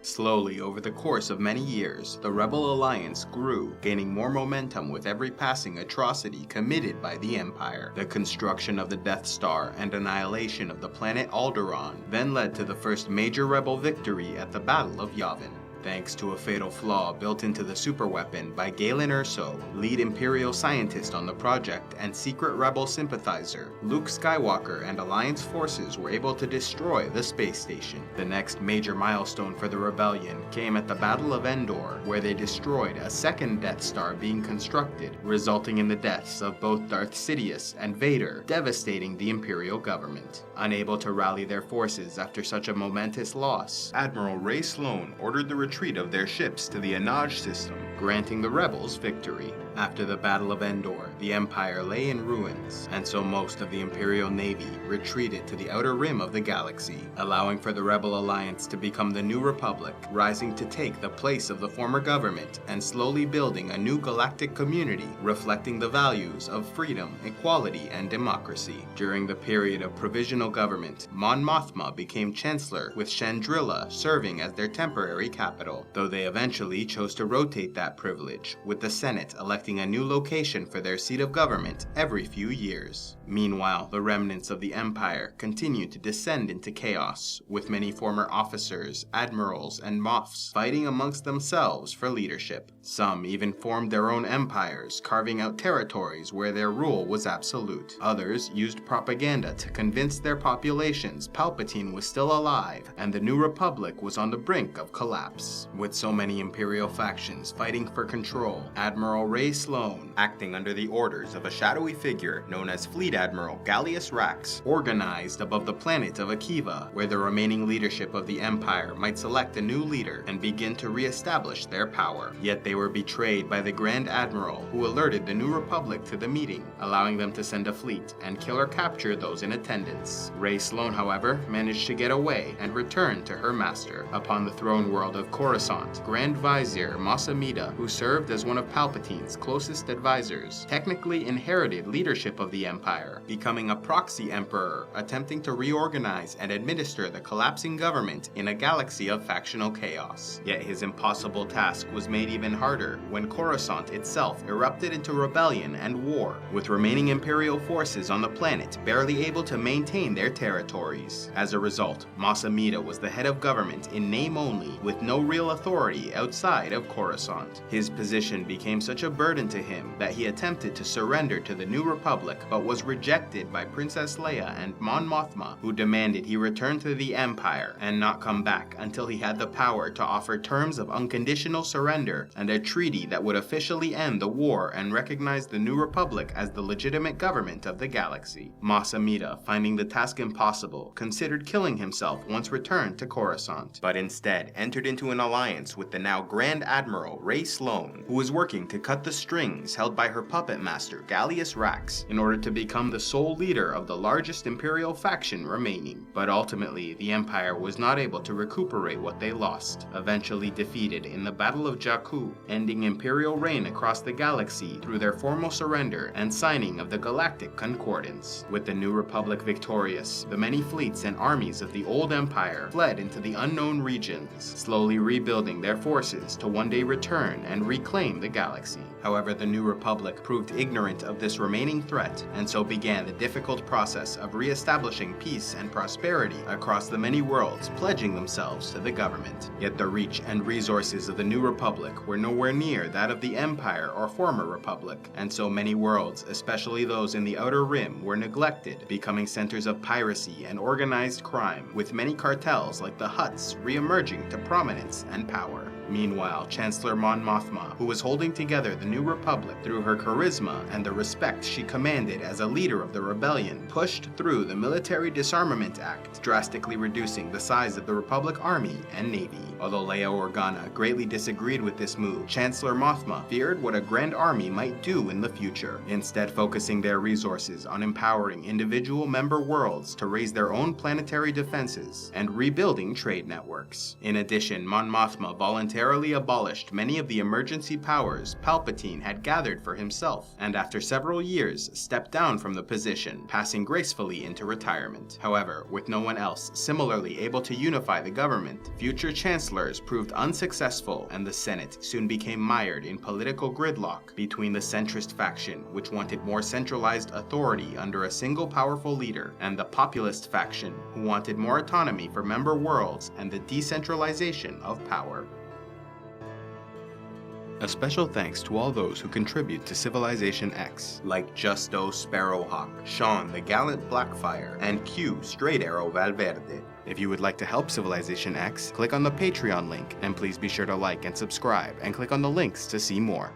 Slowly, over the course of many years, the Rebel Alliance grew, gaining more momentum with every passing atrocity committed by the Empire. The construction of the Death Star and annihilation of the planet Alderaan then led to the first major Rebel victory at the Battle of Yavin. Thanks to a fatal flaw built into the superweapon by Galen Erso, lead Imperial scientist on the project and secret Rebel sympathizer, Luke Skywalker and Alliance forces were able to destroy the space station. The next major milestone for the rebellion came at the Battle of Endor, where they destroyed a second Death Star being constructed, resulting in the deaths of both Darth Sidious and Vader, devastating the Imperial government. Unable to rally their forces after such a momentous loss, Admiral Ray Sloan ordered the retreat of their ships to the Anaj system, granting the rebels victory. After the Battle of Endor, the Empire lay in ruins, and so most of the Imperial Navy retreated to the outer rim of the galaxy, allowing for the Rebel Alliance to become the New Republic, rising to take the place of the former government and slowly building a new galactic community reflecting the values of freedom, equality, and democracy. During the period of provisional government, Mon Mothma became Chancellor, with Chandrila serving as their temporary capital, though they eventually chose to rotate that privilege, with the Senate electing a new location for their seat of government every few years. Meanwhile, the remnants of the Empire continued to descend into chaos, with many former officers, admirals, and moffs fighting amongst themselves for leadership. Some even formed their own empires, carving out territories where their rule was absolute. Others used propaganda to convince their populations Palpatine was still alive and the New Republic was on the brink of collapse. With so many Imperial factions fighting for control, Admiral Ray Sloan, acting under the orders of a shadowy figure known as Fleet Admiral Gallius Rax, organized above the planet of Akiva, where the remaining leadership of the Empire might select a new leader and begin to re-establish their power. Yet they were betrayed by the Grand Admiral, who alerted the New Republic to the meeting, allowing them to send a fleet and kill or capture those in attendance. Ray Sloan, however, managed to get away and return to her master. Upon the throne world of Coruscant, Grand Vizier Mas Amedda, who served as one of Palpatine's closest advisors, technically inherited leadership of the Empire, becoming a proxy emperor, attempting to reorganize and administer the collapsing government in a galaxy of factional chaos. Yet his impossible task was made even harder when Coruscant itself erupted into rebellion and war, with remaining Imperial forces on the planet barely able to maintain their territories. As a result, Mas Amedda was the head of government in name only, with no real authority outside of Coruscant. His position became such a burden to him that he attempted to surrender to the New Republic, but was rejected by Princess Leia and Mon Mothma, who demanded he return to the Empire and not come back until he had the power to offer terms of unconditional surrender and a treaty that would officially end the war and recognize the New Republic as the legitimate government of the galaxy. Mas Amedda, finding the task impossible, considered killing himself once returned to Coruscant, but instead entered into an alliance with the now Grand Admiral Ray Sloan, who was working to cut the strings held by her puppet master Gallius Rax in order to become the sole leader of the largest Imperial faction remaining. But ultimately, the Empire was not able to recuperate what they lost, eventually defeated in the Battle of Jakku, ending Imperial reign across the galaxy through their formal surrender and signing of the Galactic Concordance. With the New Republic victorious, the many fleets and armies of the old Empire fled into the unknown regions, slowly rebuilding their forces to one day return and reclaim the galaxy. However, the New Republic proved ignorant of this remaining threat, and so began the difficult process of re-establishing peace and prosperity across the many worlds pledging themselves to the government. Yet the reach and resources of the New Republic were nowhere near that of the Empire or former Republic, and so many worlds, especially those in the Outer Rim, were neglected, becoming centers of piracy and organized crime, with many cartels like the Hutts re-emerging to prominence and power. Meanwhile, Chancellor Mon Mothma, who was holding together the New Republic through her charisma and the respect she commanded as a leader of the rebellion, pushed through the Military Disarmament Act, drastically reducing the size of the Republic Army and Navy. Although Leia Organa greatly disagreed with this move, Chancellor Mothma feared what a grand army might do in the future, instead focusing their resources on empowering individual member worlds to raise their own planetary defenses and rebuilding trade networks. In addition, Mon Mothma voluntarily voluntarily abolished many of the emergency powers Palpatine had gathered for himself, and after several years stepped down from the position, passing gracefully into retirement. However, with no one else similarly able to unify the government, future chancellors proved unsuccessful, and the Senate soon became mired in political gridlock between the centrist faction, which wanted more centralized authority under a single powerful leader, and the populist faction, who wanted more autonomy for member worlds and the decentralization of power. A special thanks to all those who contribute to Civilization X, like Justo Sparrowhawk, Sean the Gallant Blackfire, and Q Straight Arrow Valverde. If you would like to help Civilization X, click on the Patreon link, and please be sure to like and subscribe, and click on the links to see more.